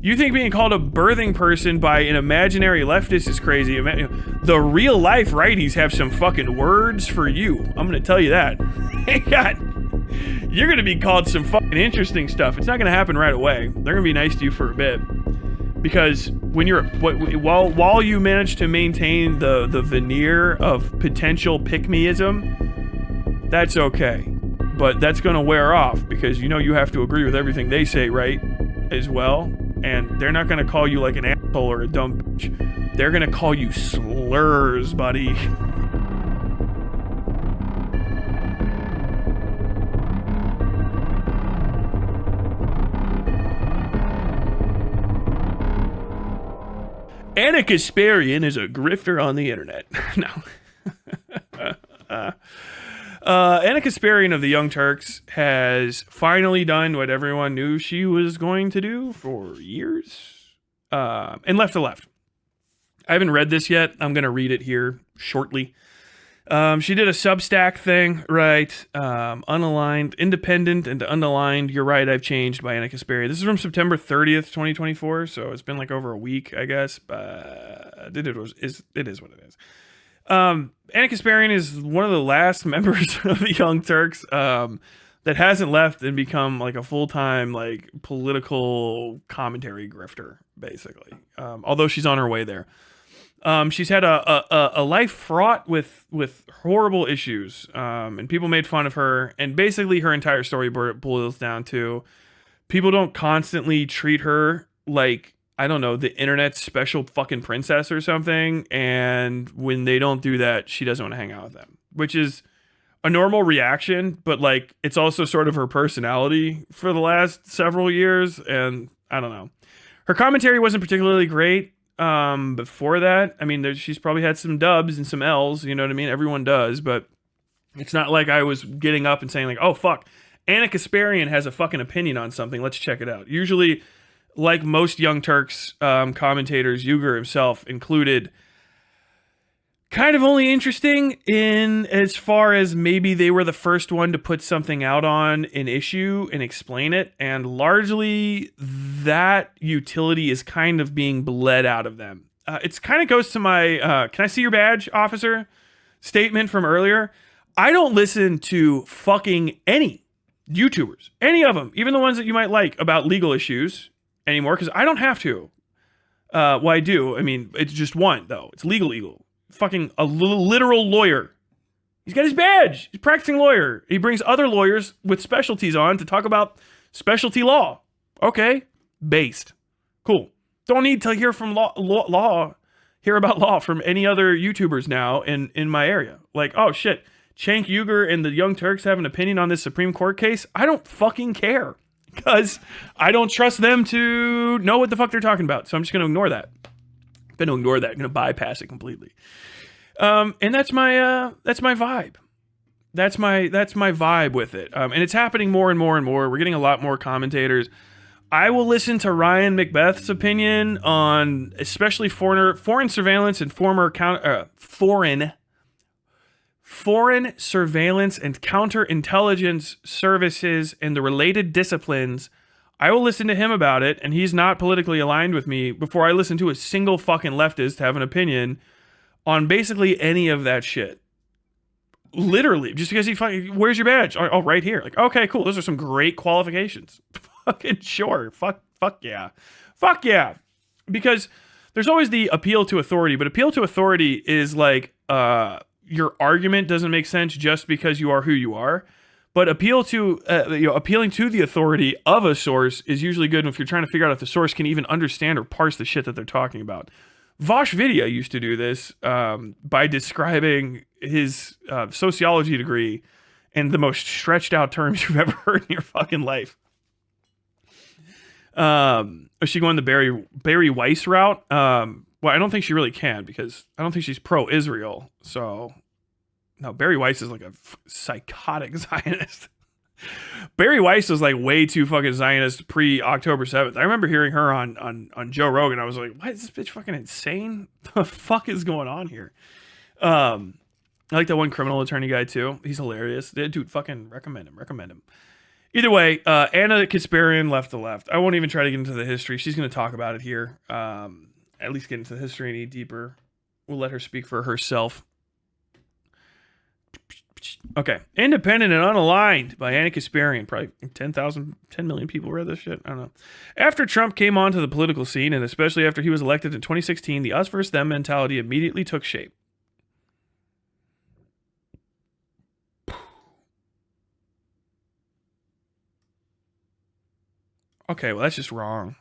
You think being called a birthing person by an imaginary leftist is crazy. The real life righties have some fucking words for you. I'm gonna tell you that. You're gonna be called some fucking interesting stuff. It's not gonna happen right away. They're gonna be nice to you for a bit. Because when you're while you manage to maintain the veneer of potential pick-meism, that's okay. But that's gonna wear off because you know you have to agree with everything they say, right? As well. And they're not gonna call you like an asshole or a dumb bitch. They're gonna call you slurs, buddy. Anna Kasparian is a grifter on the internet. No. Anna Kasparian of the Young Turks has finally done what everyone knew she was going to do for years. And Left to Left. I haven't read this yet. I'm going to read it here shortly. She did a Substack thing, right? Unaligned, independent, and unaligned. You're right, I've changed by Anna Kasparian. This is from September 30th, 2024, so it's been like over a week, I guess. But it is what it is. Anna Kasparian is one of the last members of the Young Turks that hasn't left and become like a full-time like political commentary grifter, basically. Although she's on her way there. She's had a life fraught with horrible issues, and people made fun of her. And basically, her entire story boils down to people don't constantly treat her like, I don't know, the internet's special fucking princess or something. And when they don't do that, she doesn't want to hang out with them, which is a normal reaction. But like, it's also sort of her personality for the last several years. And I don't know. Her commentary wasn't particularly great. Before that, I mean, she's probably had some dubs and some L's, you know what I mean? Everyone does, but it's not like I was getting up and saying like, oh fuck, Anna Kasparian has a fucking opinion on something. Let's check it out. Usually, like most Young Turks, commentators, Uyghur himself included, kind of only interesting in as far as maybe they were the first one to put something out on an issue and explain it, and largely that utility is kind of being bled out of them. It kind of goes to my can I see your badge, officer statement from earlier. I don't listen to fucking any YouTubers, any of them, even the ones that you might like about legal issues anymore, because I don't have to. Well, I do. I mean, it's just one though. It's legal. Fucking a literal lawyer. He's got his badge. He's a practicing lawyer. He brings other lawyers with specialties on to talk about specialty law. Okay. Based. Cool. Don't need to hear from hear about law from any other YouTubers now in my area. Like, oh shit, Cenk Uygur and the Young Turks have an opinion on this Supreme Court case. I don't fucking care because I don't trust them to know what the fuck they're talking about. So I'm just going to ignore that. I'm going to bypass it completely. And that's my vibe. That's my vibe with it. And it's happening more and more and more. We're getting a lot more commentators. I will listen to Ryan Macbeth's opinion on especially foreign surveillance and foreign surveillance and counterintelligence services and the related disciplines. I will listen to him about it, and he's not politically aligned with me before I listen to a single fucking leftist have an opinion on basically any of that shit. Literally, just because where's your badge? Oh, right here. Like, okay, cool. Those are some great qualifications. Fucking sure. Fuck yeah. Fuck yeah. Because there's always the appeal to authority, but appeal to authority is like, your argument doesn't make sense just because you are who you are. But appealing to the authority of a source is usually good if you're trying to figure out if the source can even understand or parse the shit that they're talking about. Vosh Vidya used to do this by describing his sociology degree in the most stretched out terms you've ever heard in your fucking life. Is she going the Barry Weiss route? Well, I don't think she really can because I don't think she's pro-Israel. So, no, Barry Weiss is like a psychotic Zionist. Barry Weiss was like way too fucking Zionist pre-October 7th. I remember hearing her on Joe Rogan. I was like, why is this bitch fucking insane? The fuck is going on here? I like that one criminal attorney guy too. He's hilarious. Dude, fucking recommend him. Either way, Anna Kasparian left the left. I won't even try to get into the history. She's going to talk about it here. At least get into the history any deeper. We'll let her speak for herself. Okay. Independent and Unaligned by Anna Kasparian. Probably 10 million people read this shit. I don't know. After Trump came onto the political scene, and especially after he was elected in 2016, the us versus them mentality immediately took shape. Okay, well, that's just wrong.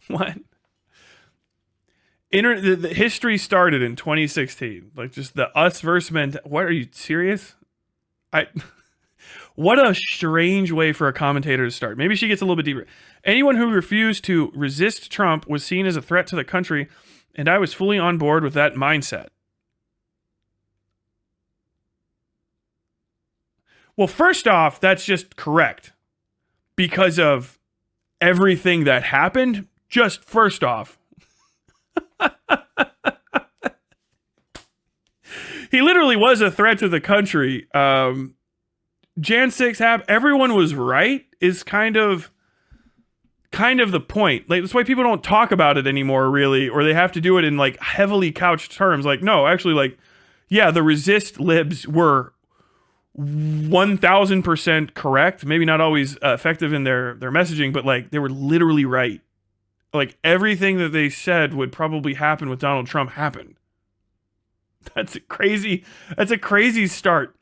What? The history started in 2016. Like, just the us versus men. What, are you serious? What a strange way for a commentator to start. Maybe she gets a little bit deeper. Anyone who refused to resist Trump was seen as a threat to the country, and I was fully on board with that mindset. Well, first off, that's just correct. Because of everything that happened, just first off. He literally was a threat to the country. Jan 6 everyone was right is kind of the point. Like, that's why people don't talk about it anymore, really, or they have to do it in like heavily couched terms. Like, no, actually, like, yeah, the resist libs were 1000% correct. Maybe not always effective in their messaging, but like they were literally right. Like, everything that they said would probably happen with Donald Trump happened. That's a crazy start.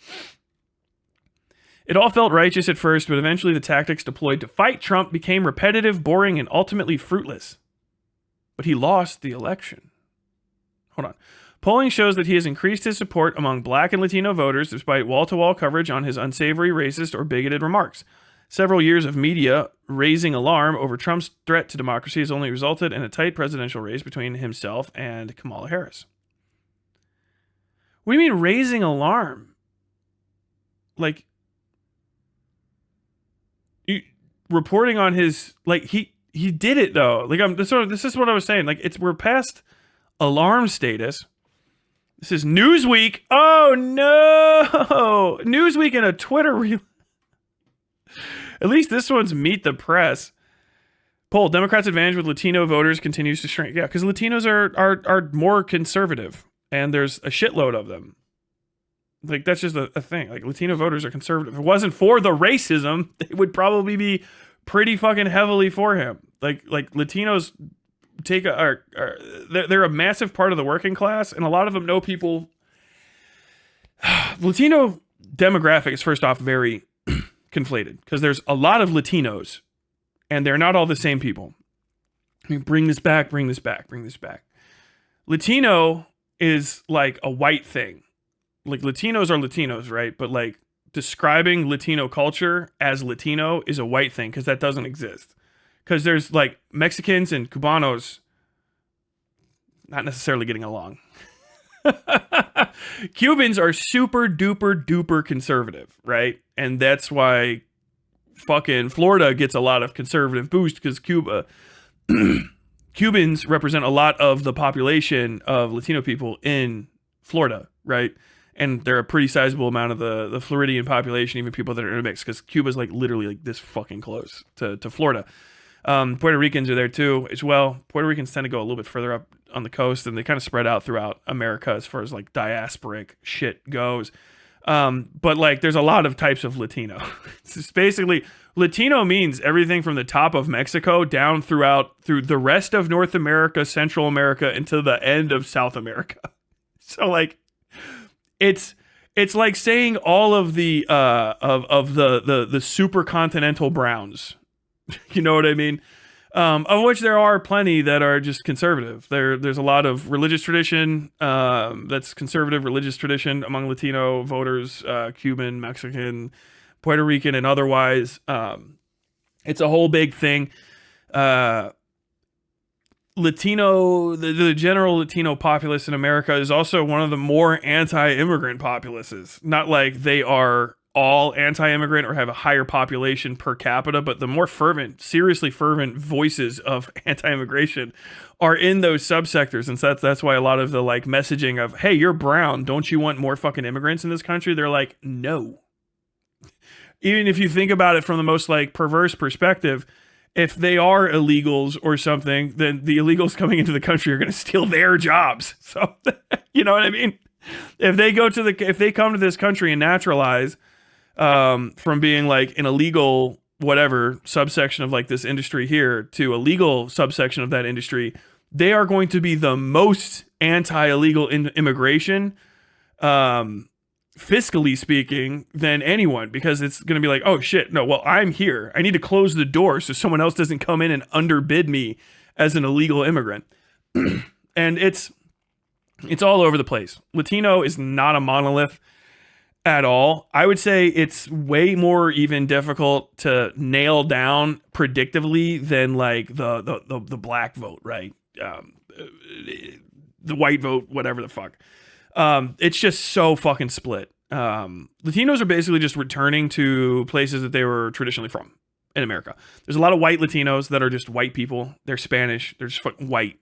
It all felt righteous at first, but eventually the tactics deployed to fight Trump became repetitive, boring, and ultimately fruitless. But he lost the election. Hold on. Polling shows that he has increased his support among Black and Latino voters despite wall-to-wall coverage on his unsavory, racist, or bigoted remarks. Several years of media raising alarm over Trump's threat to democracy has only resulted in a tight presidential race between himself and Kamala Harris. What do you mean raising alarm? Like, reporting on his, like, he did it though. Like, this is what I was saying. Like, we're past alarm status. This is Newsweek. Oh no, Newsweek and a Twitter reel. At least this one's Meet the Press. Poll: Democrats' advantage with Latino voters continues to shrink. Yeah, because Latinos are more conservative, and there's a shitload of them. Like, that's just a thing. Like, Latino voters are conservative. If it wasn't for the racism, they would probably be pretty fucking heavily for him. Like Latinos they're a massive part of the working class, and a lot of them know people. Latino demographic is, first off, very conflated because there's a lot of Latinos, and they're not all the same people. I mean, bring this back. Latino is like a white thing. Like, Latinos are Latinos, right? But like, describing Latino culture as Latino is a white thing because that doesn't exist. Because there's like Mexicans and Cubanos not necessarily getting along. Cubans are super duper duper conservative, right? And that's why fucking Florida gets a lot of conservative boost, because Cubans represent a lot of the population of Latino people in Florida, right? And they're a pretty sizable amount of the Floridian population, even people that are intermixed, because Cuba's like literally like this fucking close to Florida. Puerto Ricans are there too as well. Puerto Ricans tend to go a little bit further up on the coast, and they kind of spread out throughout America as far as like diasporic shit goes. But like, there's a lot of types of Latino. It's just basically, Latino means everything from the top of Mexico down through the rest of North America, Central America, and to the end of South America. So like, it's like saying all of the of the supercontinental browns. You know what I mean? Of which there are plenty that are just conservative. There's a lot of religious tradition that's conservative religious tradition among Latino voters, Cuban, Mexican, Puerto Rican, and otherwise. It's a whole big thing. Latino, the general Latino populace in America is also one of the more anti-immigrant populaces. Not like they are all anti-immigrant or have a higher population per capita, but the more fervent, seriously fervent voices of anti-immigration are in those subsectors. And so that's why a lot of the like messaging of, hey, you're brown, don't you want more fucking immigrants in this country? They're like, no. Even if you think about it from the most like perverse perspective, if they are illegals or something, then the illegals coming into the country are going to steal their jobs. So, you know what I mean? If they come to this country and naturalize, from being like an illegal whatever subsection of like this industry here to a legal subsection of that industry, they are going to be the most anti-illegal immigration, fiscally speaking, than anyone, because it's going to be like, oh shit, no, well, I'm here. I need to close the door so someone else doesn't come in and underbid me as an illegal immigrant. And it's all over the place. Latino is not a monolith at all. I would say it's way more even difficult to nail down predictively than like the black vote, right? The white vote, whatever the fuck. It's just so fucking split. Latinos are basically just returning to places that they were traditionally from in America. There's a lot of white Latinos that are just white people. They're Spanish. They're just fucking white.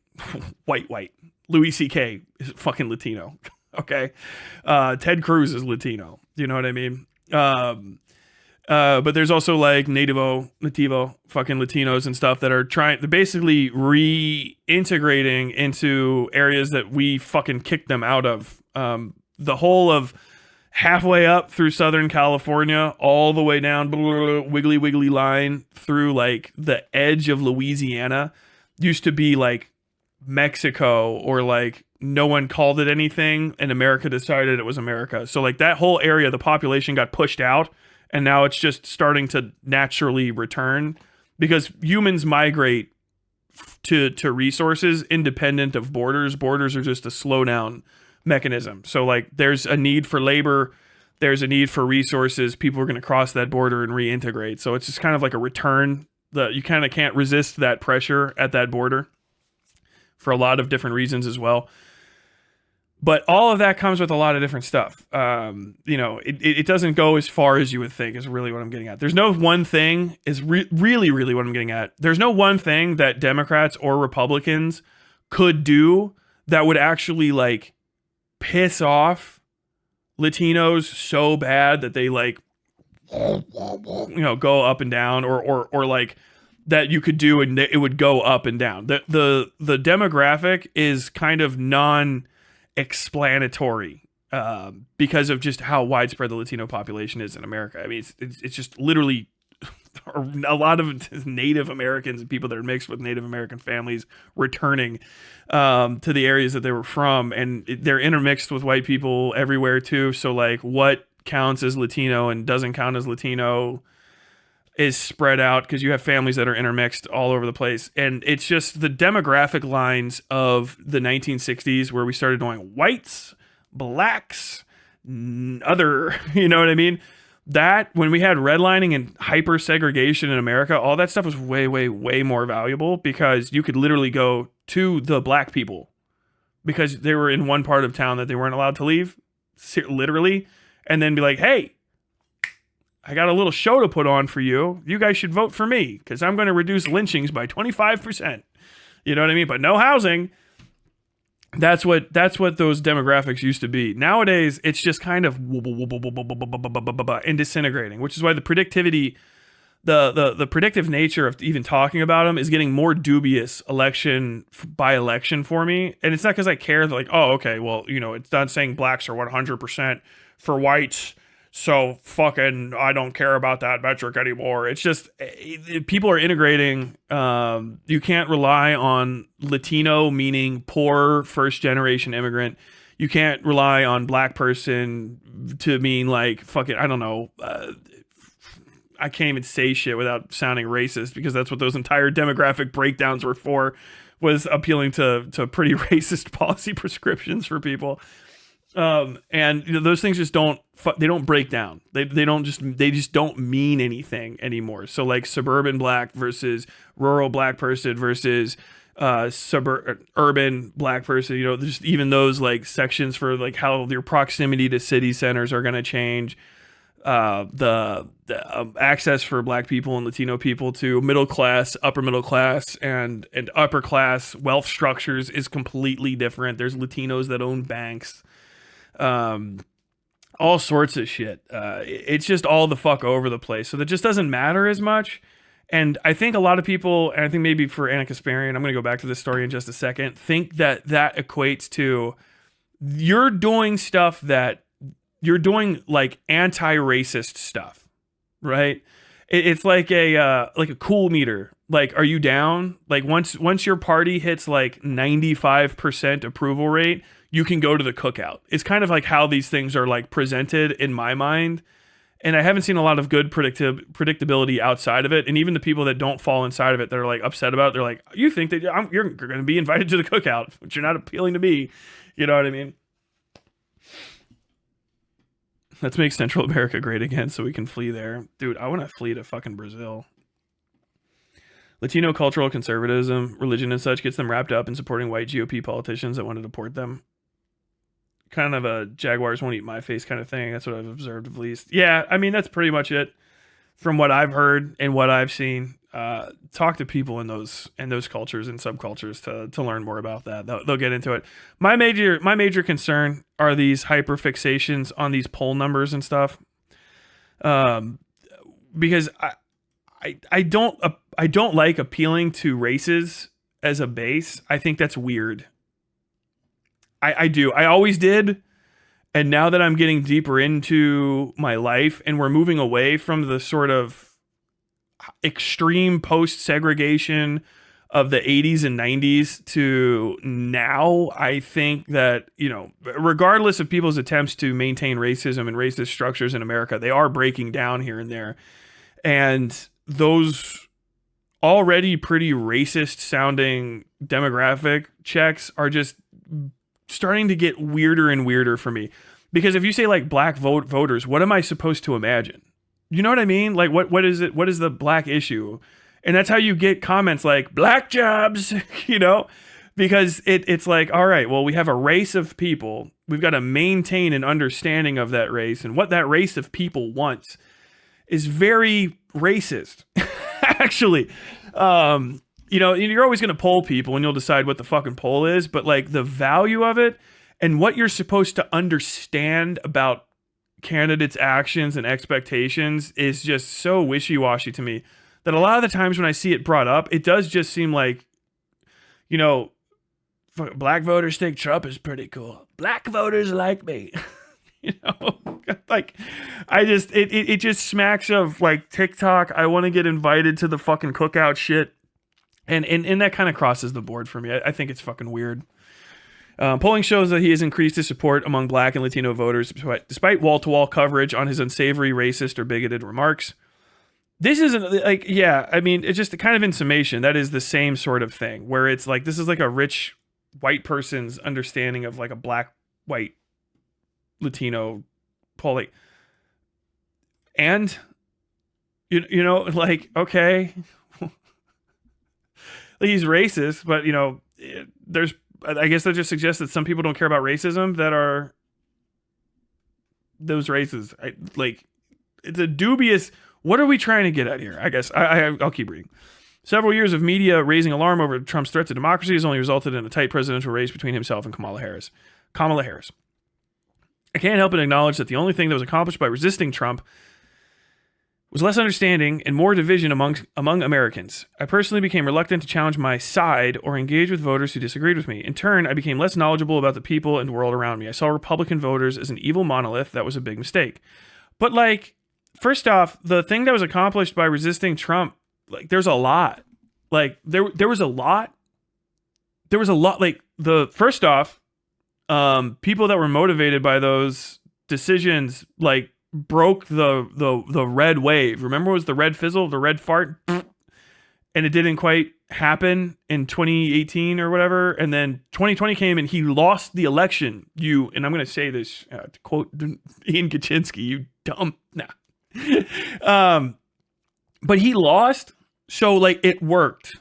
white. Louis C.K. is fucking Latino. Okay. Ted Cruz is Latino. You know what I mean? But there's also like nativo fucking Latinos and stuff that are they're basically reintegrating into areas that we fucking kicked them out of. The whole of halfway up through Southern California, all the way down, wiggly line through like the edge of Louisiana used to be like Mexico, or like no one called it anything, and America decided it was America. So like that whole area, the population got pushed out, and now it's just starting to naturally return because humans migrate to resources independent of borders. Borders are just a slowdown mechanism. So like there's a need for labor, there's a need for resources, people are going to cross that border and reintegrate. So it's just kind of like a return. You kind of can't resist that pressure at that border for a lot of different reasons as well. But all of that comes with a lot of different stuff. It doesn't go as far as you would think is really what I'm getting at. There's no one thing is really what I'm getting at. There's no one thing that Democrats or Republicans could do that would actually like piss off Latinos so bad that they like, go up and down, or like that you could do and it would go up and down. The demographic is kind of non-explanatory because of just how widespread the Latino population is in America. I mean, it's just literally a lot of it is Native Americans and people that are mixed with Native American families returning to the areas that they were from, and they're intermixed with white people everywhere too. So like what counts as Latino and doesn't count as Latino is spread out because you have families that are intermixed all over the place. And it's just the demographic lines of the 1960s where we started going whites, blacks, other, you know what I mean? That when we had redlining and hyper segregation in America, all that stuff was way more valuable because you could literally go to the black people because they were in one part of town that they weren't allowed to leave, literally, and then be like, hey, I got a little show to put on for you. You guys should vote for me because I'm going to reduce lynchings by 25%. You know what I mean? But no housing. That's what those demographics used to be. Nowadays, it's just kind of and disintegrating, which is why the predictivity, the predictive nature of even talking about them is getting more dubious election by election for me. And it's not because I care, like, oh, okay, well, it's not saying blacks are 100% for whites, so fucking I don't care about that metric anymore. It's just people are integrating. You can't rely on Latino meaning poor first generation immigrant. You can't rely on black person to mean like fucking I don't know. I can't even say shit without sounding racist because that's what those entire demographic breakdowns were for, was appealing to pretty racist policy prescriptions for people. And those things just don't break down. They just don't mean anything anymore. So like suburban black versus rural black person versus urban black person, just even those like sections for like how your proximity to city centers are going to change. the access for Black people and Latino people to middle class, upper middle class, and upper class wealth structures is completely different. There's Latinos that own banks, all sorts of shit. It's just all the fuck over the place. So that just doesn't matter as much. And I think a lot of people, and I think maybe for Anna Kasparian, I'm going to go back to this story in just a second, think that equates to you're doing stuff that you're doing like anti-racist stuff, right? It's like a cool meter. Like, are you down? Like once your party hits like 95% approval rate, you can go to the cookout. It's kind of like how these things are like presented in my mind. And I haven't seen a lot of good predictability outside of it. And even the people that don't fall inside of it, that are like upset about it, they're like, you think that you're going to be invited to the cookout, but you're not appealing to me. You know what I mean? Let's make Central America great again so we can flee there. Dude, I want to flee to fucking Brazil. Latino cultural conservatism, religion and such gets them wrapped up in supporting white GOP politicians that want to deport them. Kind of a Jaguars won't eat my face kind of thing. That's what I've observed at least. Yeah, I mean, that's pretty much it from what I've heard and what I've seen. Talk to people in those cultures and subcultures to learn more about that. They'll get into it. My major concern are these hyperfixations on these poll numbers and stuff. Because I don't like appealing to races as a base. I think that's weird. I do. I always did. And now that I'm getting deeper into my life and we're moving away from the sort of extreme post-segregation of the 80s and 90s to now, I think that, you know, regardless of people's attempts to maintain racism and racist structures in America, they are breaking down here and there. And those already pretty racist sounding demographic checks are just starting to get weirder and weirder for me. Because if you say like black voters, what am I supposed to imagine? You know what I mean? Like what is it? What is the black issue? And that's how you get comments like black jobs, you know, because it's like, all right, well, we have a race of people. We've got to maintain an understanding of that race, and what that race of people wants is very racist, actually. You know, you're always going to poll people and you'll decide what the fucking poll is, but like the value of it and what you're supposed to understand about candidates' actions and expectations is just so wishy-washy to me that a lot of the times when I see it brought up, it does just seem like, you know, black voters think Trump is pretty cool. Black voters like me. You know, like it just smacks of like TikTok. I want to get invited to the fucking cookout shit. And that kind of crosses the board for me. I think it's fucking weird. Polling shows that he has increased his support among black and Latino voters despite wall-to-wall coverage on his unsavory, racist, or bigoted remarks. This isn't like, yeah, I mean, it's just kind of in summation, that is the same sort of thing where it's like, this is like a rich white person's understanding of like a black, white, Latino polling. And, you know, like, okay, he's racist, but, you know, I guess that just suggests that some people don't care about racism that are those races. It's a dubious, what are we trying to get at here? I guess I'll keep reading. Several years of media raising alarm over Trump's threat to democracy has only resulted in a tight presidential race between himself and Kamala Harris. I can't help but acknowledge that the only thing that was accomplished by resisting Trump was less understanding and more division among Americans. I personally became reluctant to challenge my side or engage with voters who disagreed with me. In turn, I became less knowledgeable about the people and world around me. I saw Republican voters as an evil monolith. That was a big mistake. But like, first off, the thing that was accomplished by resisting Trump, like, there's a lot. Like, there was a lot. There was a lot. Like, first off, people that were motivated by those decisions, like, broke the red wave. Remember, it was the red fizzle, the red fart, and it didn't quite happen in 2018 or whatever. And then 2020 came and he lost the election. And I'm going to say this, to quote Ian Kaczynski, you dumb. Nah. But he lost. So like it worked.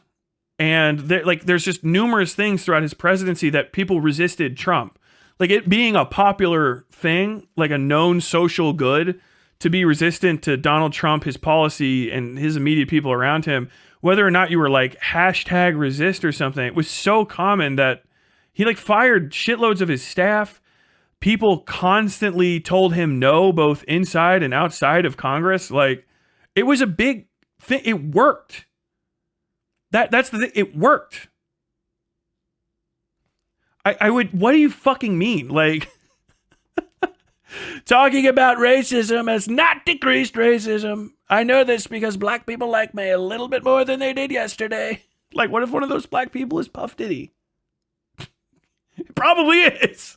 And there's just numerous things throughout his presidency that people resisted Trump. Like it being a popular thing, like a known social good to be resistant to Donald Trump, his policy, and his immediate people around him, whether or not you were like hashtag resist or something, it was so common that he like fired shitloads of his staff. People constantly told him no, both inside and outside of Congress. Like, it was a big thing. It worked. That's the thing. It worked. I would, what do you fucking mean? Like, talking about racism has not decreased racism. I know this because black people like me a little bit more than they did yesterday. Like, what if one of those black people is Puff Diddy? It probably is.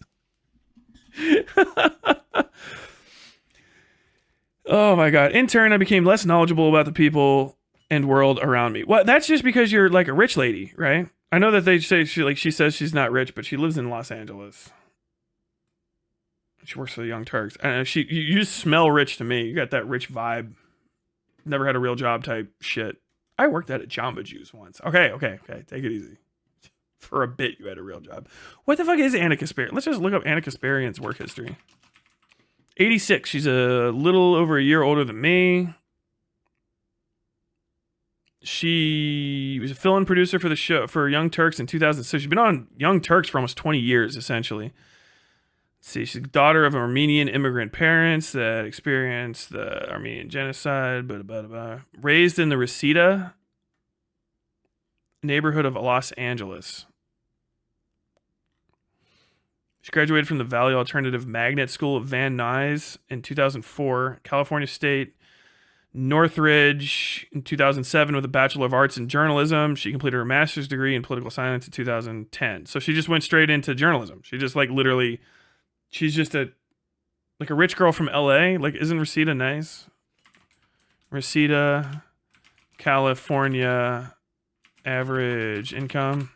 Oh my God. In turn, I became less knowledgeable about the people and world around me. Well, that's just because you're like a rich lady, right? I know that they say she says she's not rich, but she lives in Los Angeles. She works for the Young Turks. And you just smell rich to me. You got that rich vibe. Never had a real job type shit. I worked at a Jamba Juice once. Okay. Take it easy. For a bit, you had a real job. What the fuck is Anna Kasparian? Let's just look up Anna Kasparian's work history. 86. She's a little over a year older than me. She was a fill-in producer for the show for Young Turks in 2006. She's been on Young Turks for almost 20 years, essentially. Let's see, she's the daughter of Armenian immigrant parents that experienced the Armenian genocide. Raised in the Reseda neighborhood of Los Angeles. She graduated from the Valley Alternative Magnet School of Van Nuys in 2004, California State Northridge in 2007 with a Bachelor of Arts in Journalism. She completed her master's degree in political science in 2010. So she just went straight into journalism. She just like literally, she's just a rich girl from LA. Like, isn't Reseda nice? Reseda, California, average income.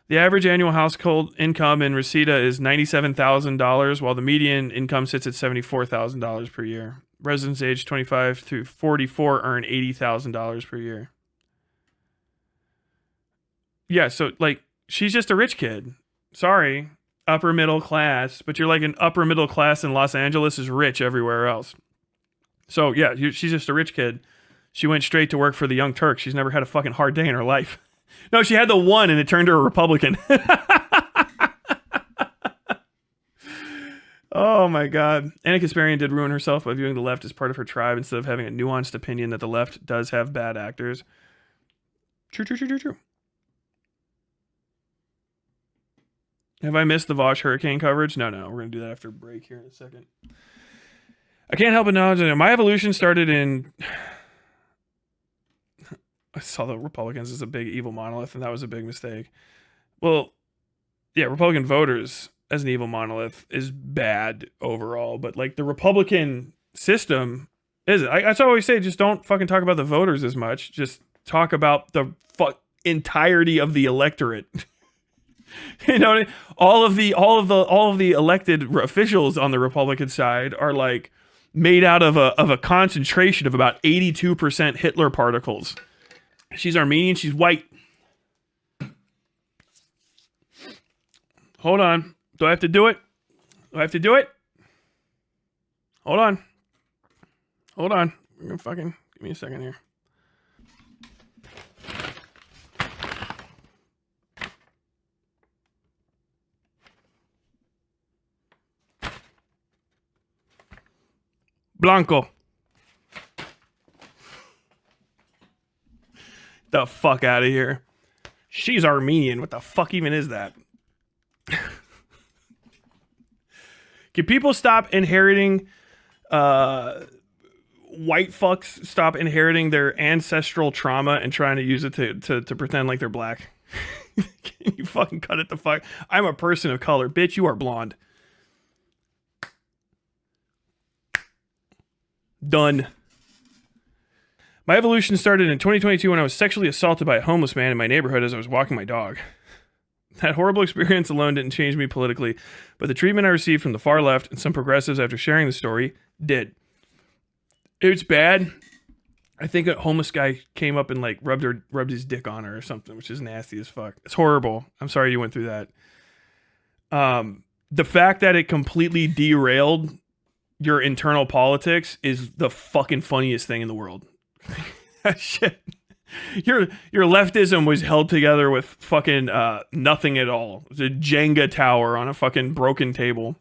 The average annual household income in Reseda is $97,000, while the median income sits at $74,000 per year. Residents aged 25 through 44 earn $80,000 per year. Yeah, so, like, she's just a rich kid. Sorry, upper middle class, but you're like an upper middle class in Los Angeles is rich everywhere else. So, yeah, she's just a rich kid. She went straight to work for the Young Turks. She's never had a fucking hard day in her life. No, she had the one and it turned her a Republican. Oh my God. Anna Kasparian did ruin herself by viewing the left as part of her tribe instead of having a nuanced opinion that the left does have bad actors. True. Have I missed the Vosh hurricane coverage? No. We're going to do that after a break here in a second. I can't help but acknowledge that my evolution started in... I saw the Republicans as a big evil monolith, and that was a big mistake. Well, yeah, Republican voters as an evil monolith is bad overall, but like the Republican system isn't. That's what I always say, just don't fucking talk about the voters as much. Just talk about the entirety of the electorate. You know, all of the elected officials on the Republican side are like made out of a concentration of about 82% Hitler particles. She's Armenian. She's white. Hold on. Do I have to do it? Hold on. You're gonna fucking give me a second here. Blanco. The fuck out of here. She's Armenian. What the fuck even is that? Can people stop inheriting white fucks stop inheriting their ancestral trauma and trying to use it to pretend like they're black? Can you fucking cut it the fuck? I'm a person of color. Bitch, you are blonde. Done. My evolution started in 2022 when I was sexually assaulted by a homeless man in my neighborhood as I was walking my dog. That horrible experience alone didn't change me politically, but the treatment I received from the far left and some progressives after sharing the story did. It's bad. I think a homeless guy came up and like rubbed his dick on her or something, which is nasty as fuck. It's horrible. I'm sorry you went through that. The fact that it completely derailed your internal politics is the fucking funniest thing in the world. Shit. Your leftism was held together with fucking nothing at all. It's a Jenga tower on a fucking broken table.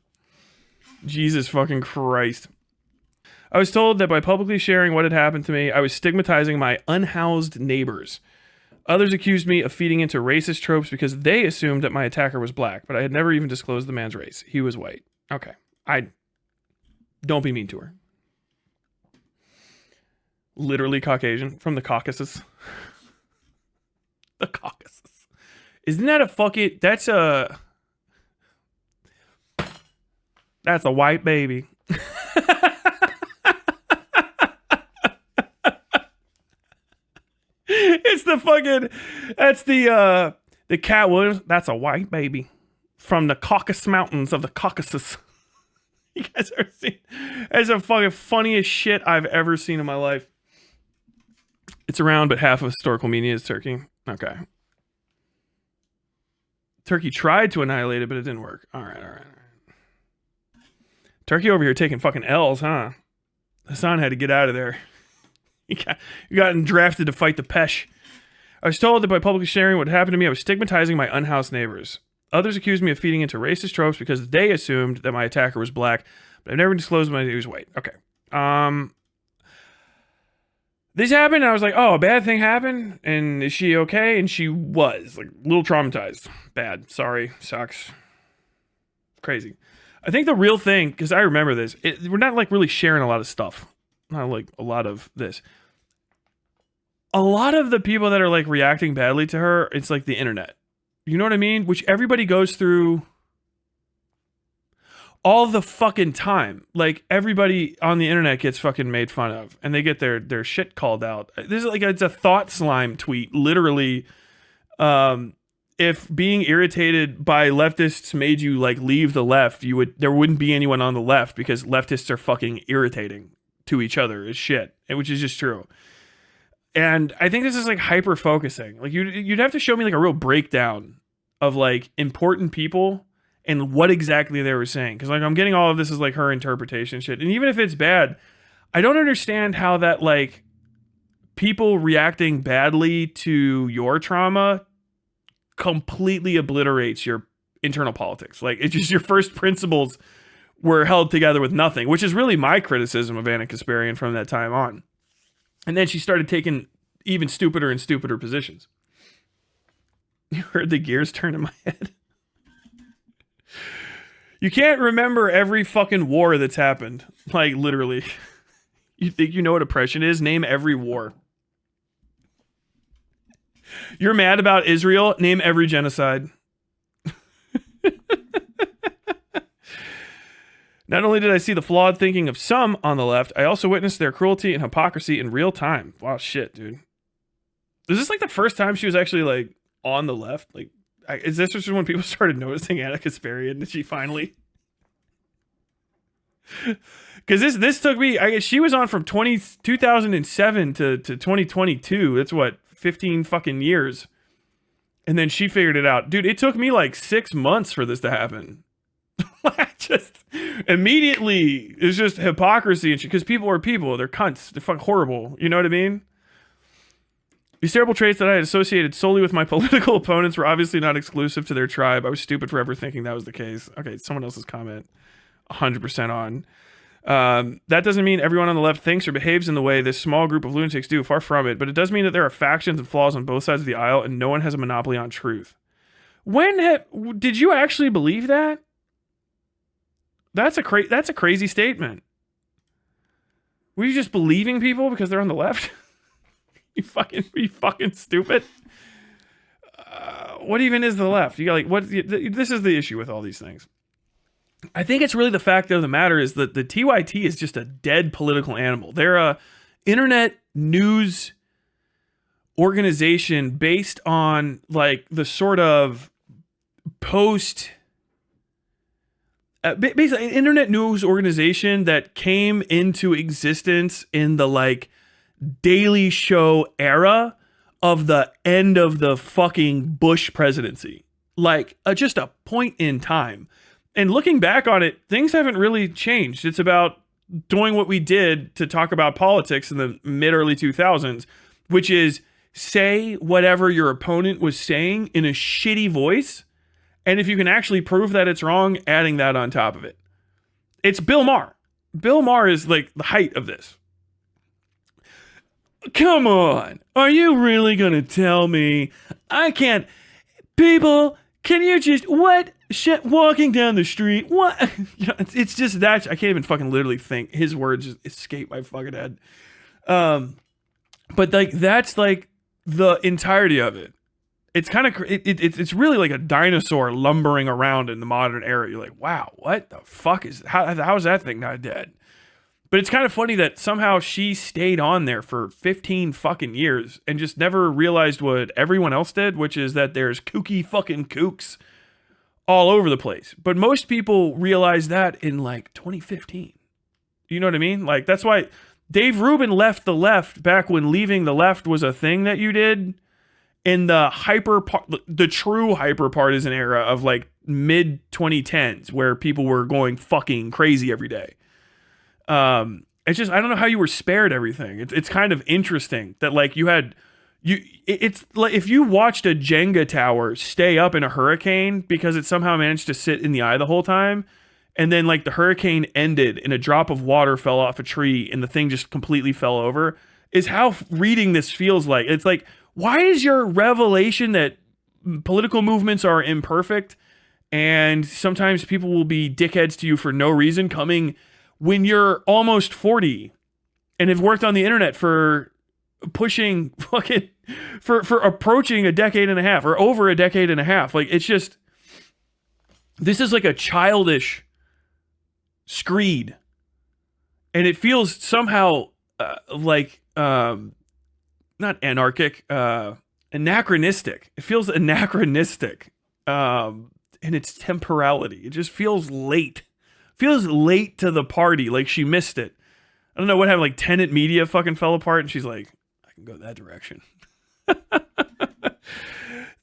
Jesus fucking Christ. I was told that by publicly sharing what had happened to me, I was stigmatizing my unhoused neighbors. Others accused me of feeding into racist tropes because they assumed that my attacker was black, but I had never even disclosed the man's race. He was white. Okay. Don't be mean to her. Literally Caucasian from the Caucasus. The Caucasus. Isn't that a fucking... That's a white baby. It's the fucking... That's the Cat Williams. That's a white baby. From the Caucasus Mountains of the Caucasus. You guys ever seen? That's the fucking funniest shit I've ever seen in my life. It's around, but half of historical media is Turkey. Okay. Turkey tried to annihilate it, but it didn't work. All right. Turkey over here taking fucking L's, huh? Hassan had to get out of there. He got drafted to fight the Pesh. I was told that by publicly sharing what happened to me, I was stigmatizing my unhoused neighbors. Others accused me of feeding into racist tropes because they assumed that my attacker was black, but I've never disclosed he was white. Okay. This happened, and I was like, oh, a bad thing happened, and is she okay? And she was, like, a little traumatized. Bad. Sorry. Sucks. Crazy. I think the real thing, because I remember this, we're not, like, really sharing a lot of stuff. Not, like, a lot of this. A lot of the people that are, like, reacting badly to her, it's, like, the internet. You know what I mean? Which everybody goes through all the fucking time. Like, everybody on the internet gets fucking made fun of, and they get their shit called out. This is like, it's a thought slime tweet. Literally, if being irritated by leftists made you, like, leave the left, there wouldn't be anyone on the left, because leftists are fucking irritating to each other as shit, which is just true. And I think this is, like, hyper focusing. Like, you'd have to show me, like, a real breakdown of, like, important people and what exactly they were saying. Because, like, I'm getting all of this as, like, her interpretation shit. And even if it's bad, I don't understand how that, like, people reacting badly to your trauma completely obliterates your internal politics. Like, it's just your first principles were held together with nothing, which is really my criticism of Anna Kasparian from that time on. And then she started taking even stupider and stupider positions. You heard the gears turn in my head? You can't remember every fucking war that's happened. Like, literally. You think you know what oppression is? Name every war. You're mad about Israel? Name every genocide. Not only did I see the flawed thinking of some on the left, I also witnessed their cruelty and hypocrisy in real time. Wow, shit, dude. Is this like the first time she was actually, like, on the left? Like, is this just when people started noticing Anna Kasparian that she finally... Because this took me... I guess she was on from 2007 to 2022. That's what, 15 fucking years. And then she figured it out. Dude, it took me like 6 months for this to happen. Just immediately, it's just hypocrisy and shit. Because people are people. They're cunts. They're fucking horrible. You know what I mean? These terrible traits that I had associated solely with my political opponents were obviously not exclusive to their tribe. I was stupid for ever thinking that was the case. Okay, someone else's comment. 100% on. That doesn't mean everyone on the left thinks or behaves in the way this small group of lunatics do. Far from it. But it does mean that there are factions and flaws on both sides of the aisle, and no one has a monopoly on truth. Did you actually believe that? That's a crazy statement. Were you just believing people because they're on the left? Are you fucking stupid? What even is the left? You got, like, what? This is the issue with all these things. I think it's really the fact of the matter is that the TYT is just a dead political animal. They're a internet news organization based on, like, the sort of basically an internet news organization that came into existence in the, like, Daily Show era of the end of the fucking Bush presidency. Like, just a point in time. And looking back on it, things haven't really changed. It's about doing what we did to talk about politics in the mid-early 2000s, which is say whatever your opponent was saying in a shitty voice, and if you can actually prove that it's wrong, adding that on top of it. It's Bill Maher. Bill Maher is like the height of this. Come on. Are you really going to tell me I can't? People, can you just, what? Shit, walking down the street. What? It's just that. I can't even fucking literally think. His words just escape my fucking head. But like, that's like the entirety of it. It's kind of, it's really like a dinosaur lumbering around in the modern era. You're like, wow, what the fuck is, how is that thing not dead? But it's kind of funny that somehow she stayed on there for 15 fucking years and just never realized what everyone else did, which is that there's kooky fucking kooks all over the place. But most people realize that in like 2015. You know what I mean? Like, that's why Dave Rubin left the left back when leaving the left was a thing that you did in the true hyper partisan era of like mid 2010s where people were going fucking crazy every day. It's just, I don't know how you were spared everything. It's kind of interesting that like it's like if you watched a Jenga tower stay up in a hurricane because it somehow managed to sit in the eye the whole time. And then like the hurricane ended and a drop of water fell off a tree and the thing just completely fell over, is how reading this feels like. It's like, why is your revelation that political movements are imperfect and sometimes people will be dickheads to you for no reason coming when you're almost 40 and have worked on the internet for pushing fucking for approaching a decade and a half or over a decade and a half? Like, it's just, this is like a childish screed, and it feels somehow like not anarchic, anachronistic. It feels anachronistic in its temporality. It just feels late. Feels late to the party, like she missed it. I don't know what happened, like Tenet Media fucking fell apart, and she's like, I can go that direction.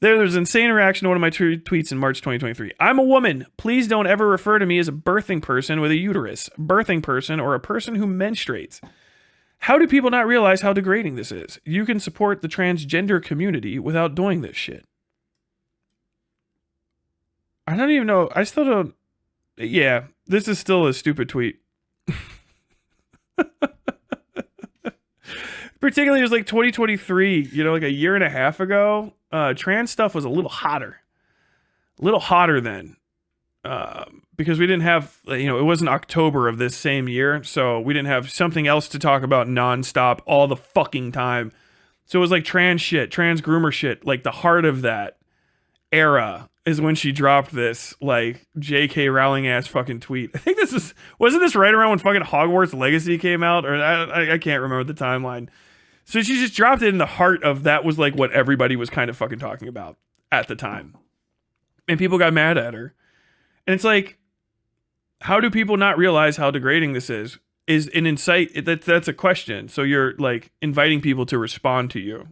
There's an insane reaction to one of my tweets in March 2023. I'm a woman. Please don't ever refer to me as a birthing person with a uterus, birthing person, or a person who menstruates. How do people not realize how degrading this is? You can support the transgender community without doing this shit. I don't even know. I still don't. Yeah, this is still a stupid tweet. Particularly, it was like 2023, you know, like a year and a half ago. Trans stuff was a little hotter then. Because we didn't have, you know, it wasn't October of this same year, so we didn't have something else to talk about nonstop all the fucking time. So it was like trans shit, trans groomer shit, like the heart of that era is when she dropped this, like, J.K. Rowling ass fucking tweet. I think wasn't this right around when fucking Hogwarts Legacy came out? Or I can't remember the timeline. So she just dropped it in the heart of that was like what everybody was kind of fucking talking about at the time. And people got mad at her. And it's like, how do people not realize how degrading this is? Is an insight, that's a question. So you're like inviting people to respond to you.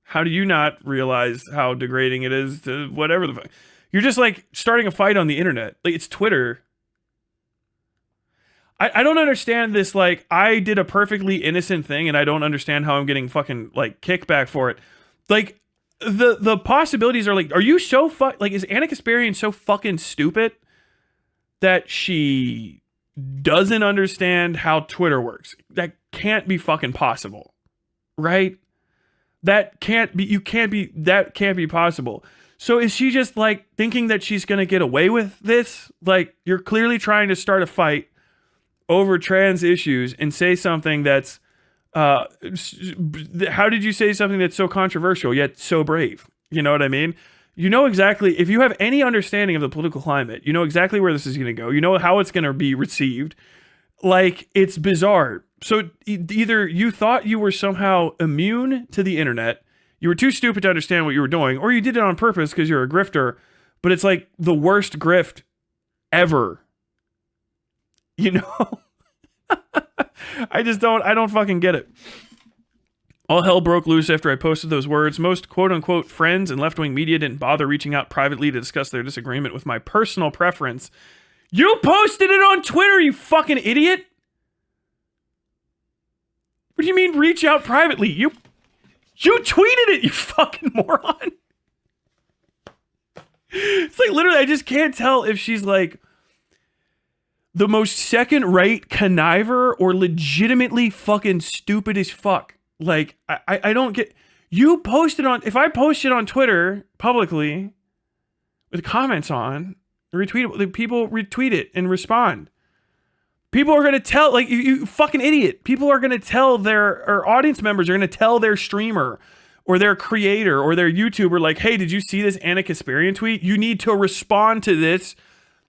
How do you not realize how degrading it is to whatever the fuck? You're just like starting a fight on the internet. Like, it's Twitter. I don't understand this. Like, I did a perfectly innocent thing and I don't understand how I'm getting fucking like kickback for it. Like, the possibilities are like, are you so like, is Anna Kasparian so fucking stupid that she doesn't understand how Twitter works? That can't be fucking possible, right? That can't be possible. So is she just like thinking that she's going to get away with this? Like, you're clearly trying to start a fight over trans issues and say something that's, how did you say something that's so controversial yet so brave? You know what I mean? You know exactly, if you have any understanding of the political climate, you know exactly where this is going to go. You know how it's going to be received. Like, it's bizarre. So either you thought you were somehow immune to the internet, you were too stupid to understand what you were doing, or you did it on purpose because you're a grifter, but it's like the worst grift ever. You know? I don't fucking get it. All hell broke loose after I posted those words. Most quote-unquote friends and left-wing media didn't bother reaching out privately to discuss their disagreement with my personal preference You posted it on Twitter, you fucking idiot. What do you mean reach out privately? You tweeted it, you fucking moron. It's like literally, I just can't tell if she's like the most second-rate conniver or legitimately fucking stupid as fuck. Like, I don't get... You posted on... If I posted on Twitter publicly with comments on, retweet it, people retweet it and respond. People are going to tell... Like, you fucking idiot. People are going to tell or audience members are going to tell their streamer or their creator or their YouTuber, like, hey, did you see this Anna Kasparian tweet? You need to respond to this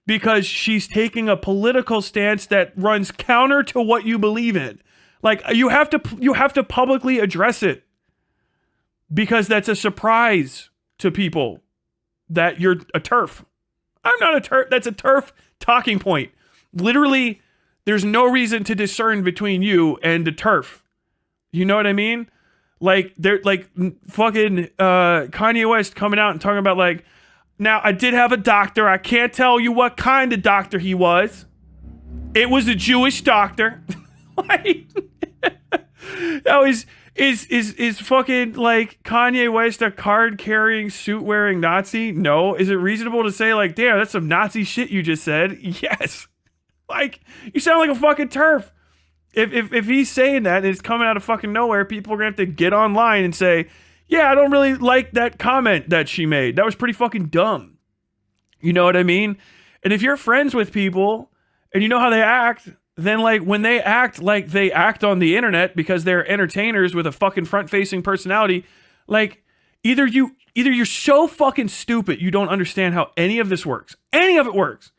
because she's taking a political stance that runs counter to what you believe in. Like, you have to publicly address it because that's a surprise to people that you're a TERF. I'm not a TERF. That's a TERF talking point. Literally, there's no reason to discern between you and the TERF. You know what I mean? Like, they're like fucking Kanye West coming out and talking about like, now I did have a doctor. I can't tell you what kind of doctor he was. It was a Jewish doctor. Like, that was is fucking like Kanye West a card carrying, suit wearing Nazi? No. Is it reasonable to say like, damn, that's some Nazi shit you just said? Yes. Like, you sound like a fucking TERF. If he's saying that and it's coming out of fucking nowhere, people are gonna have to get online and say, yeah, I don't really like that comment that she made. That was pretty fucking dumb. You know what I mean? And if you're friends with people and you know how they act, then like when they act like they act on the internet because they're entertainers with a fucking front-facing personality, like either you're so fucking stupid you don't understand how any of this works. Any of it works.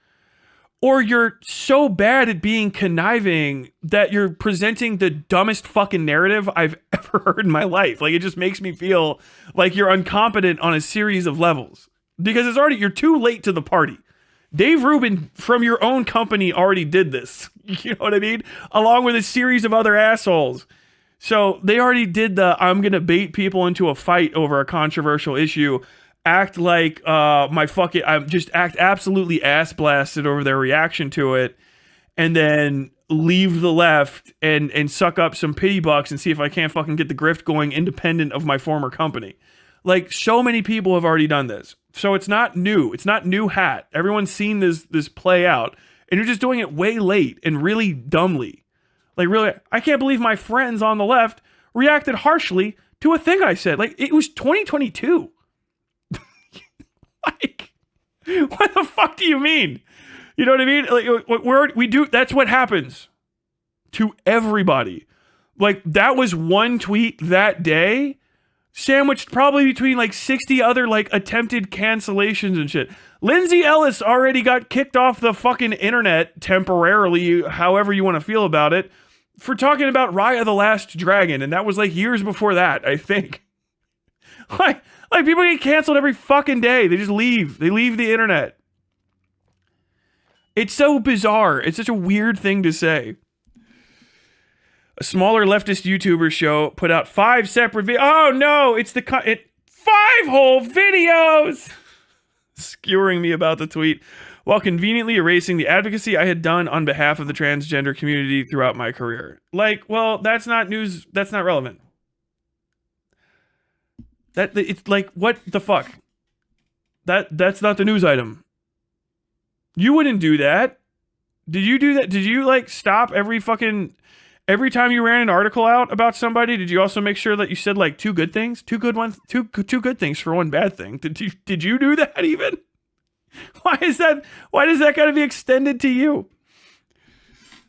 Or you're so bad at being conniving that you're presenting the dumbest fucking narrative I've ever heard in my life. Like, it just makes me feel like you're incompetent on a series of levels. Because you're too late to the party. Dave Rubin from your own company already did this. You know what I mean? Along with a series of other assholes. So they already did I'm going to bait people into a fight over a controversial issue. Act like act absolutely ass blasted over their reaction to it, and then leave the left and suck up some pity bucks and see if I can't fucking get the grift going independent of my former company. Like, so many people have already done this. So it's not new. It's not new hat. Everyone's seen this play out, and you're just doing it way late and really dumbly. Like, really, I can't believe my friends on the left reacted harshly to a thing I said. Like, it was 2022. Like, what the fuck do you mean? You know what I mean? Like, that's what happens to everybody. Like, that was one tweet that day, sandwiched probably between like 60 other like attempted cancellations and shit. Lindsay Ellis already got kicked off the fucking internet temporarily, however you want to feel about it, for talking about Raya the Last Dragon, and that was like years before that, I think. Like people get canceled every fucking day. They just leave. They leave the internet. It's so bizarre. It's such a weird thing to say. A smaller leftist YouTuber show put out 5 separate videos. Oh no, it's 5 whole videos! Skewering me about the tweet, while conveniently erasing the advocacy I had done on behalf of the transgender community throughout my career. Like, well, that's not news. That's not relevant. It's like, what the fuck? That's not the news item. You wouldn't do that. Did you do that? Did you like stop every time you ran an article out about somebody? Did you also make sure that you said like 2 good things, 2 good ones, two good things for 1 bad thing? Did you do that even? Why does that gotta be extended to you?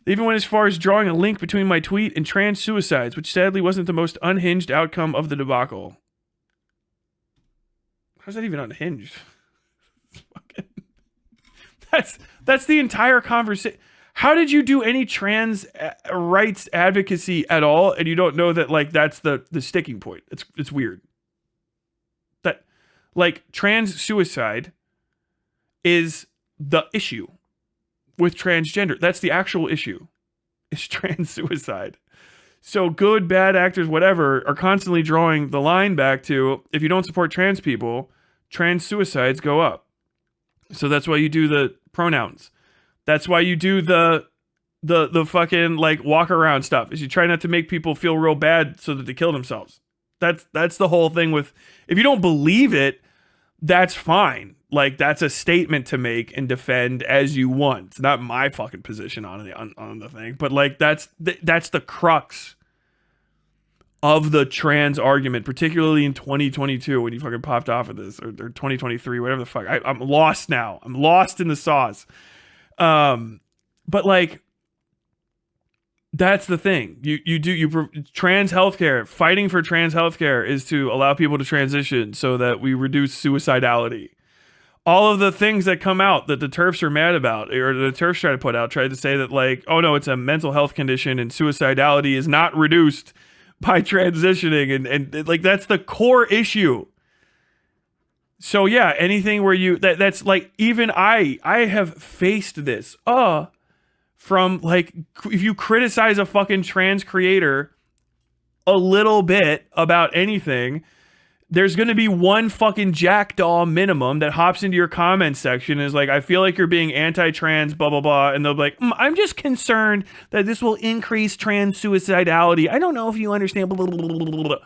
They even went as far as drawing a link between my tweet and trans suicides, which sadly wasn't the most unhinged outcome of the debacle. How's that even unhinged? That's the entire conversation. How did you do any trans rights advocacy at all, and you don't know that like that's the sticking point? It's weird. That like trans suicide is the issue with transgender. That's the actual issue. Is trans suicide. So good, bad actors, whatever, are constantly drawing the line back to, if you don't support trans people, trans suicides go up. So that's why you do the pronouns. That's why you do the fucking like walk around stuff, is you try not to make people feel real bad so that they kill themselves. That's the whole thing with, if you don't believe it, that's fine. Like, that's a statement to make and defend as you want. It's not my fucking position on the thing, but like that's the crux of the trans argument, particularly in 2022 when you fucking popped off of this, or 2023, whatever the fuck. I'm lost now. I'm lost in the sauce. But like, that's the thing. Trans healthcare, fighting for trans healthcare is to allow people to transition so that we reduce suicidality. All of the things that come out that the TERFs are mad about, or the TERFs tried to say that like, oh no, it's a mental health condition and suicidality is not reduced by transitioning, and like, that's the core issue. So yeah, anything where that's like, even I have faced this. From like, if you criticize a fucking trans creator a little bit about anything, there's going to be one fucking jackdaw minimum that hops into your comment section and is like, I feel like you're being anti-trans, blah, blah, blah. And they'll be like, I'm just concerned that this will increase trans suicidality. I don't know if you understand, blah, blah, blah, blah, blah.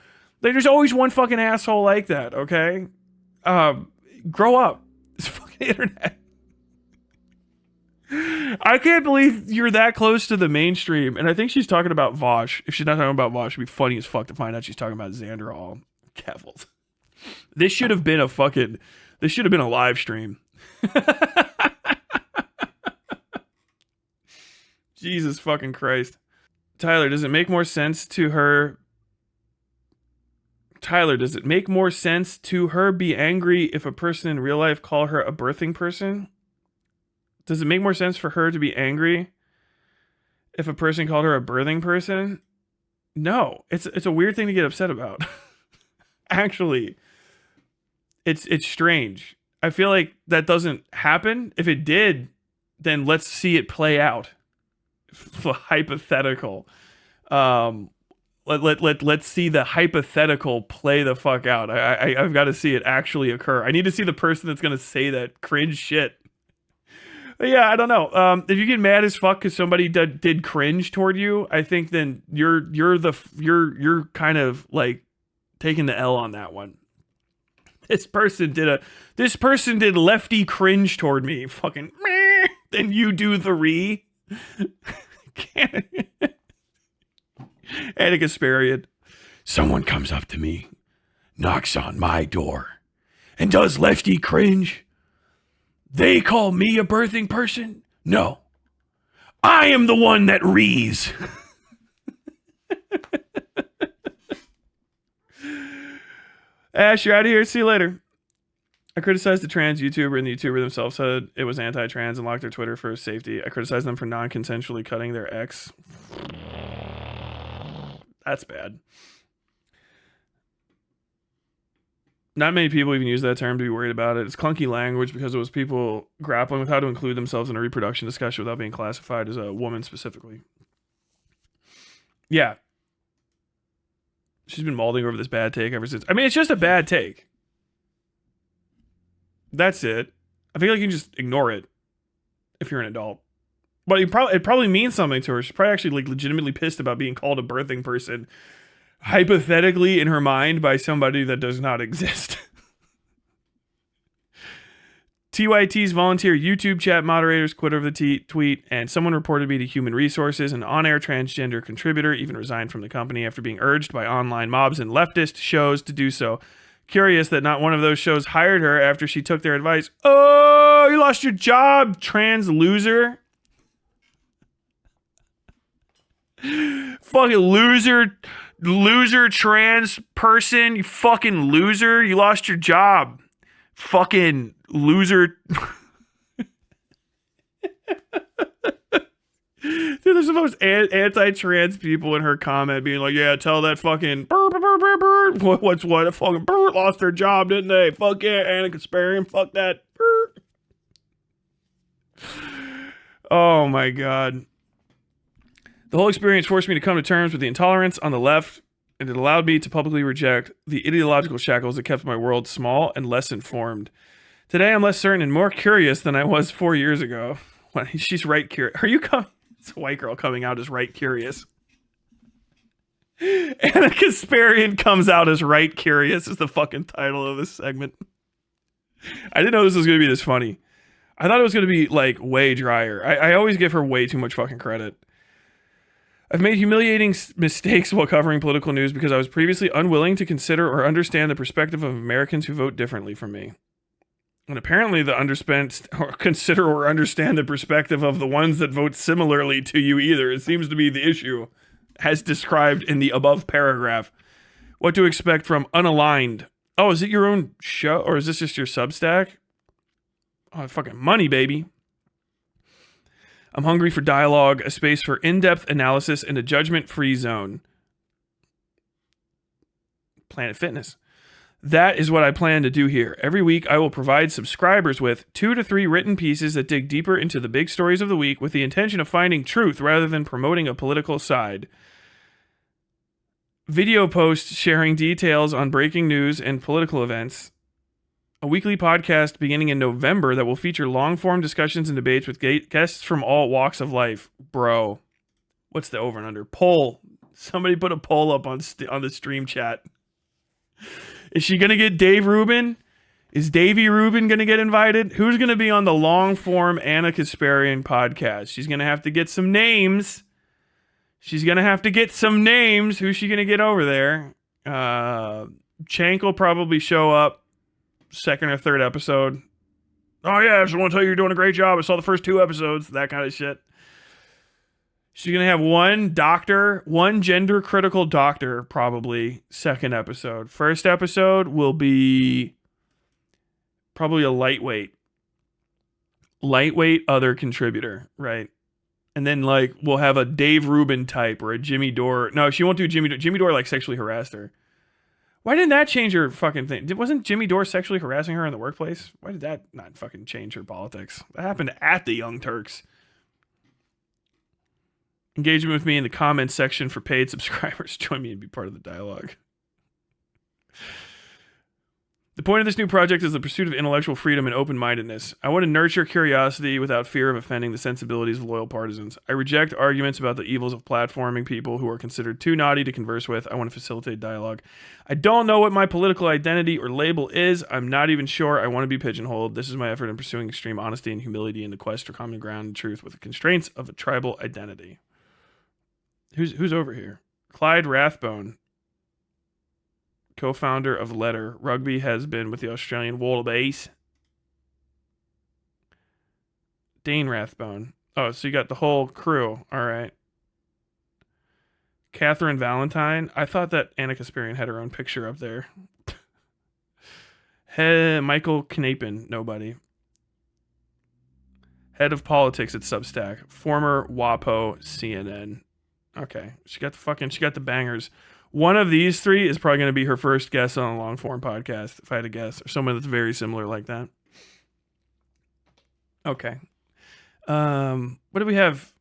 There's always one fucking asshole like that, okay? Grow up. It's fucking internet. I can't believe you're that close to the mainstream. And I think she's talking about Vosh. If she's not talking about Vosh, it'd be funny as fuck to find out she's talking about Xander Hall. Cavils. This should have been a live stream. Jesus fucking Christ. Tyler, does it make more sense to her be angry if a person in real life call her a birthing person? Does it make more sense for her to be angry if a person called her a birthing person? No, it's a weird thing to get upset about. Actually, it's strange. I feel like that doesn't happen. If it did, then let's see it play out. Hypothetical. Let's see the hypothetical play the fuck out. I've got to see it actually occur. I need to see the person that's gonna say that cringe shit. But yeah, I don't know. If you get mad as fuck because somebody did cringe toward you, I think then you're kind of like taking the L on that one. This person did lefty cringe toward me. Fucking meh. Then you do the re. And a Kasparian. Someone comes up to me, knocks on my door, and does lefty cringe. They call me a birthing person? No. I am the one that rees. Ash, you're out of here. See you later. I criticized the trans YouTuber, and the YouTuber themselves said it was anti-trans and locked their Twitter for safety. I criticized them for non-consensually cutting their ex. That's bad. Not many people even use that term to be worried about it. It's clunky language because it was people grappling with how to include themselves in a reproduction discussion without being classified as a woman specifically. Yeah. She's been mulling over this bad take ever since. I mean, it's just a bad take. That's it. I feel like you can just ignore it if you're an adult. But it probably means something to her. She's probably actually like legitimately pissed about being called a birthing person, hypothetically in her mind, by somebody that does not exist. TYT's volunteer YouTube chat moderators quit over the tweet, and someone reported me to Human Resources. An on-air transgender contributor even resigned from the company after being urged by online mobs and leftist shows to do so. Curious that not one of those shows hired her after she took their advice. Oh, you lost your job, trans loser. Fucking loser trans person, you fucking loser. You lost your job. Fucking loser. Dude, there's the most anti-trans people in her comment being like, yeah, tell that fucking what's what, a fucking lost their job, didn't they? Fuck yeah, Anna Kasparian, fuck that. Oh my god. The whole experience forced me to come to terms with the intolerance on the left, and it allowed me to publicly reject the ideological shackles that kept my world small and less informed. Today I'm less certain and more curious than I was 4 years ago. She's right curious. Are you coming? It's a white girl coming out as right curious. And a Kasparian comes out as right curious is the fucking title of this segment. I didn't know this was going to be this funny. I thought it was going to be like way drier. I always give her way too much fucking credit. I've made humiliating mistakes while covering political news because I was previously unwilling to consider or understand the perspective of Americans who vote differently from me. And apparently the underspent or consider or understand the perspective of the ones that vote similarly to you either. It seems to be the issue, as described in the above paragraph. What to expect from Unaligned. Oh, is it your own show or is this just your Substack? Oh, fucking money, baby. I'm hungry for dialogue, a space for in-depth analysis, and a judgment-free zone. Planet Fitness. That is what I plan to do here. Every week, I will provide subscribers with 2 to 3 written pieces that dig deeper into the big stories of the week with the intention of finding truth rather than promoting a political side. Video posts sharing details on breaking news and political events. A weekly podcast beginning in November that will feature long-form discussions and debates with guests from all walks of life. Bro, what's the over and under? Poll. Somebody put a poll up on the stream chat. Is she going to get Dave Rubin? Is Davey Rubin going to get invited? Who's going to be on the long-form Anna Kasparian podcast? She's going to have to get some names. Who's she going to get over there? Chank will probably show up. Second or third episode. Oh yeah, I just want to tell you you're doing a great job. I saw the first 2 episodes, that kind of shit. She's gonna have one gender critical doctor, probably second episode. First episode will be probably a lightweight other contributor, right? And then like we'll have a Dave Rubin type or a Jimmy Dore. No, she won't do Jimmy Dore. Jimmy Dore like sexually harassed her. Why didn't that change her fucking thing? Wasn't Jimmy Dore sexually harassing her in the workplace? Why did that not fucking change her politics? That happened at the Young Turks. Engagement with me in the comments section for paid subscribers. Join me and be part of the dialogue. The point of this new project is the pursuit of intellectual freedom and open-mindedness. I want to nurture curiosity without fear of offending the sensibilities of loyal partisans. I reject arguments about the evils of platforming people who are considered too naughty to converse with. I want to facilitate dialogue. I don't know what my political identity or label is. I'm not even sure I want to be pigeonholed. This is my effort in pursuing extreme honesty and humility in the quest for common ground and truth with the constraints of a tribal identity. Who's over here? Clyde Rathbone. Co-founder of Letter. Rugby has been with the Australian Wallabies. Dane Rathbone. Oh, so you got the whole crew. All right. Catherine Valentine. I thought that Anna Kasparian had her own picture up there. Michael Knapin. Nobody. Head of politics at Substack. Former WAPO CNN. Okay. She got the bangers. One of these 3 is probably going to be her first guest on a long form podcast, if I had to guess, or someone that's very similar like that. Okay. What do we have?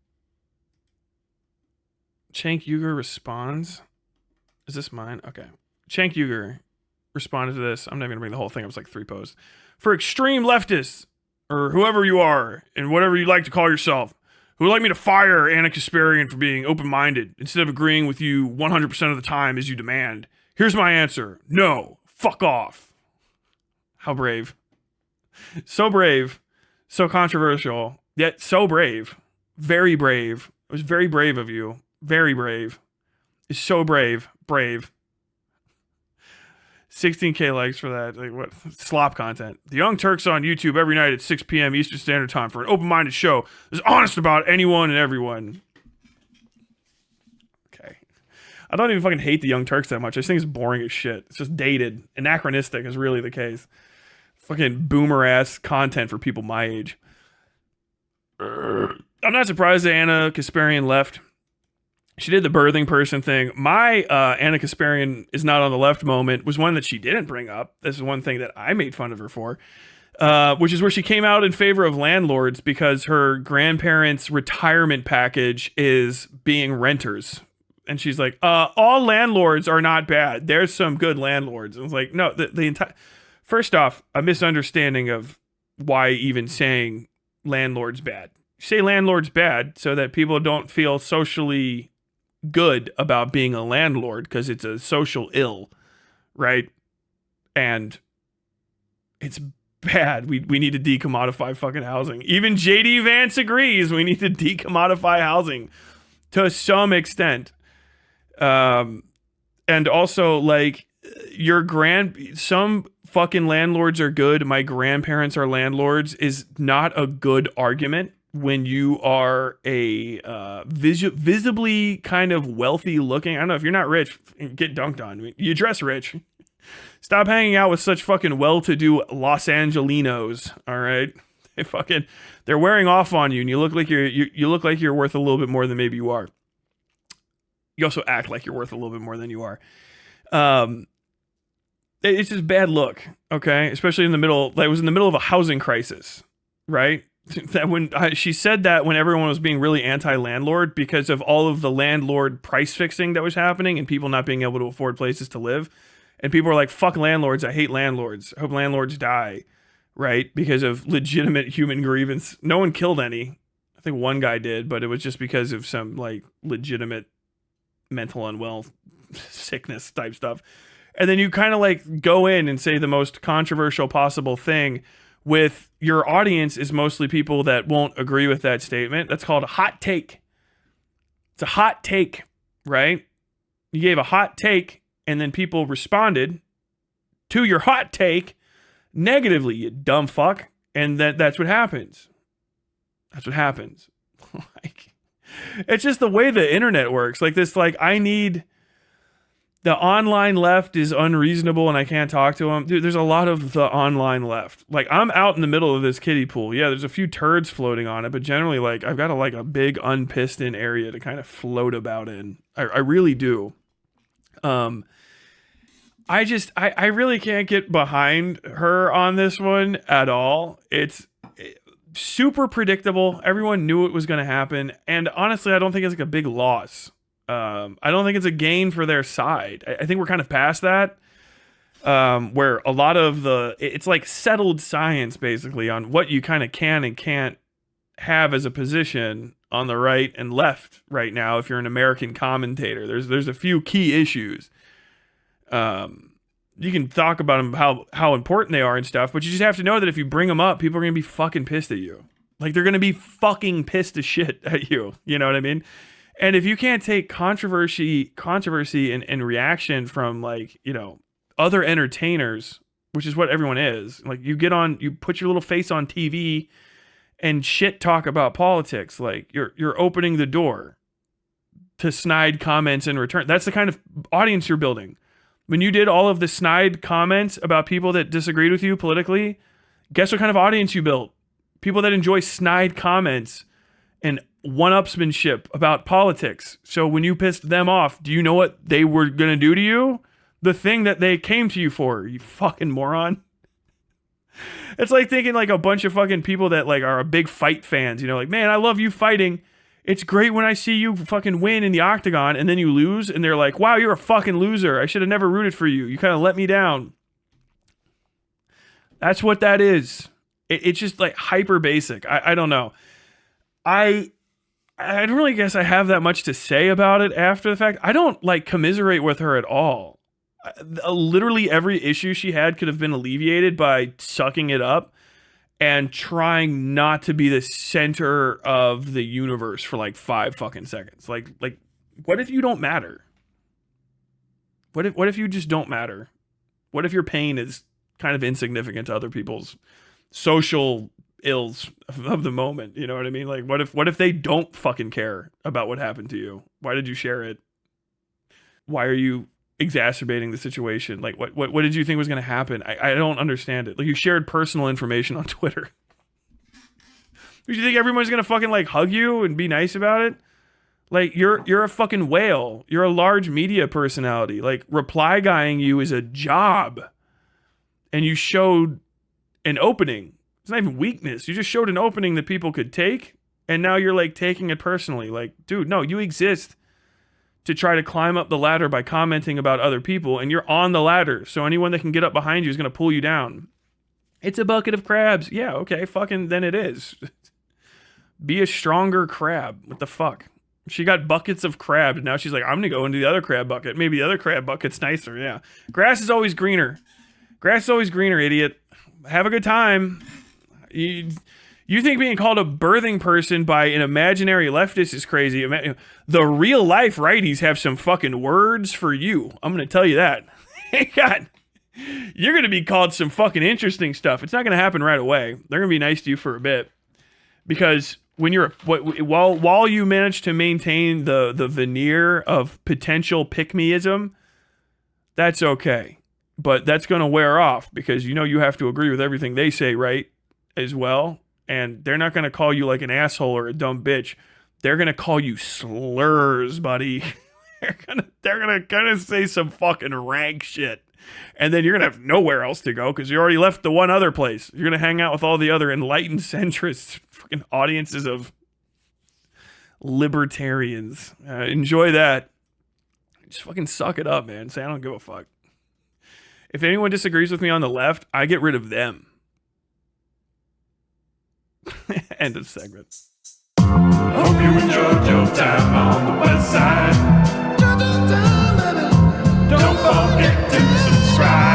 Chank Uger responds. Is this mine? Okay. Chank Uger responded to this. I'm not going to bring the whole thing up. It's like 3 posts. For extreme leftists, or whoever you are, and whatever you like to call yourself, who would like me to fire Anna Kasparian for being open-minded instead of agreeing with you 100% of the time as you demand. Here's my answer. No. Fuck off. How brave. So brave. So controversial. Yet so brave. Very brave. It was very brave of you. Very brave. It's so brave. Brave. 16K likes for that. Like what? Slop content. The Young Turks on YouTube every night at 6 p.m. Eastern Standard Time for an open-minded show that's honest about anyone and everyone. Okay. I don't even fucking hate the Young Turks that much. I just think it's boring as shit. It's just dated. Anachronistic is really the case. Fucking boomer-ass content for people my age. I'm not surprised that Anna Kasparian left. She did the birthing person thing. My Anna Kasparian is not on the left moment was one that she didn't bring up. This is one thing that I made fun of her for, which is where she came out in favor of landlords because her grandparents' retirement package is being renters. And she's like, all landlords are not bad. There's some good landlords. And I was like, no, the entire... First off, a misunderstanding of why even saying landlord's bad. say landlord's bad so that people don't feel socially good about being a landlord because it's a social ill, right? And it's bad. We need to decommodify fucking housing. Even JD Vance agrees we need to decommodify housing to some extent. And also, like, some fucking landlords are good, my grandparents are landlords, is not a good argument when you are a visibly kind of wealthy looking. I don't know, if you're not rich, get dunked on. You dress rich. Stop hanging out with such fucking well-to-do Los Angelinos, all right? They're wearing off on you, and you look like you're worth a little bit more than maybe you are. You also act like you're worth a little bit more than you are. It's just bad look, okay? Especially in the middle, like, it was in the middle of a housing crisis, right? That when she said that when everyone was being really anti-landlord because of all of the landlord price fixing that was happening and people not being able to afford places to live. And people were like, fuck landlords, I hate landlords. I hope landlords die, right? Because of legitimate human grievance. No one killed any. I think one guy did, but it was just because of some, like, legitimate mental unwell sickness type stuff. And then you kind of, like, go in and say the most controversial possible thing with your audience is mostly people that won't agree with that statement. That's called a hot take. It's a hot take, right? You gave a hot take, and then people responded to your hot take negatively, you dumb fuck. And that's what happens. That's what happens. Like, it's just the way the internet works. Like this, like, the online left is unreasonable and I can't talk to them. Dude, there's a lot of the online left. Like, I'm out in the middle of this kiddie pool. Yeah, there's a few turds floating on it, but generally, like, I've got a big unpissed in area to kind of float about in. I really do. I really can't get behind her on this one at all. It's super predictable. Everyone knew it was going to happen. And honestly, I don't think it's like a big loss. I don't think it's a gain for their side. I think we're kind of past that. Where a lot of it's like settled science basically on what you kind of can and can't have as a position on the right and left right now. If you're an American commentator, there's a few key issues. You can talk about them, how important they are and stuff, but you just have to know that if you bring them up, people are going to be fucking pissed at you. Like, they're going to be fucking pissed as shit at you. You know what I mean? And if you can't take controversy and reaction from, like, you know, other entertainers, which is what everyone is, like, you put your little face on TV and shit talk about politics, like, you're opening the door to snide comments in return. That's the kind of audience you're building. When you did all of the snide comments about people that disagreed with you politically, guess what kind of audience you built? People that enjoy snide comments and one-upsmanship about politics. So when you pissed them off, do you know what they were going to do to you? The thing that they came to you for, you fucking moron. It's like thinking like a bunch of fucking people that like are big fight fans, you know, like, man, I love you fighting. It's great when I see you fucking win in the octagon and then you lose and they're like, wow, you're a fucking loser. I should have never rooted for you. You kind of let me down. That's what that is. It's just like hyper basic. I don't know. I don't really guess I have that much to say about it after the fact. I don't like commiserate with her at all. Literally every issue she had could have been alleviated by sucking it up and trying not to be the center of the universe for like 5 fucking seconds. Like, what if you don't matter? What if you just don't matter? What if your pain is kind of insignificant to other people's social ills of the moment? You know what I mean? Like, what if they don't fucking care about what happened to you? Why did you share it? Why are you exacerbating the situation? Like, what did you think was going to happen? I don't understand it. Like, you shared personal information on Twitter. Do you think everyone's going to fucking like hug you and be nice about it? Like, you're a fucking whale. You're a large media personality. Like, reply guying you is a job. And you showed an opening. It's not even weakness. You just showed an opening that people could take. And now you're like taking it personally. Like, dude, no, you exist to try to climb up the ladder by commenting about other people, and you're on the ladder, so anyone that can get up behind you is going to pull you down. It's a bucket of crabs. Yeah, okay, fucking then it is. Be a stronger crab. What the fuck? She got buckets of crab, and now she's like, I'm gonna go into the other crab bucket. Maybe the other crab bucket's nicer, yeah. Grass is always greener. Grass is always greener, idiot. Have a good time. You think being called a birthing person by an imaginary leftist is crazy. The real life righties have some fucking words for you. I'm gonna tell you that. God, you're gonna be called some fucking interesting stuff. It's not gonna happen right away. They're gonna be nice to you for a bit. Because when you're while you manage to maintain the veneer of potential pick-meism, that's okay. But that's going to wear off because you know you have to agree with everything they say, right? As well. And they're not going to call you like an asshole or a dumb bitch. They're going to call you slurs, buddy. they're gonna say some fucking rank shit. And then you're going to have nowhere else to go because you already left the one other place. You're going to hang out with all the other enlightened centrists, fucking audiences of libertarians. Enjoy that. Just fucking suck it up, man. Say, I don't give a fuck. If anyone disagrees with me on the left, I get rid of them. End of segment. Hope you enjoyed your time on the Westside. Don't forget to subscribe.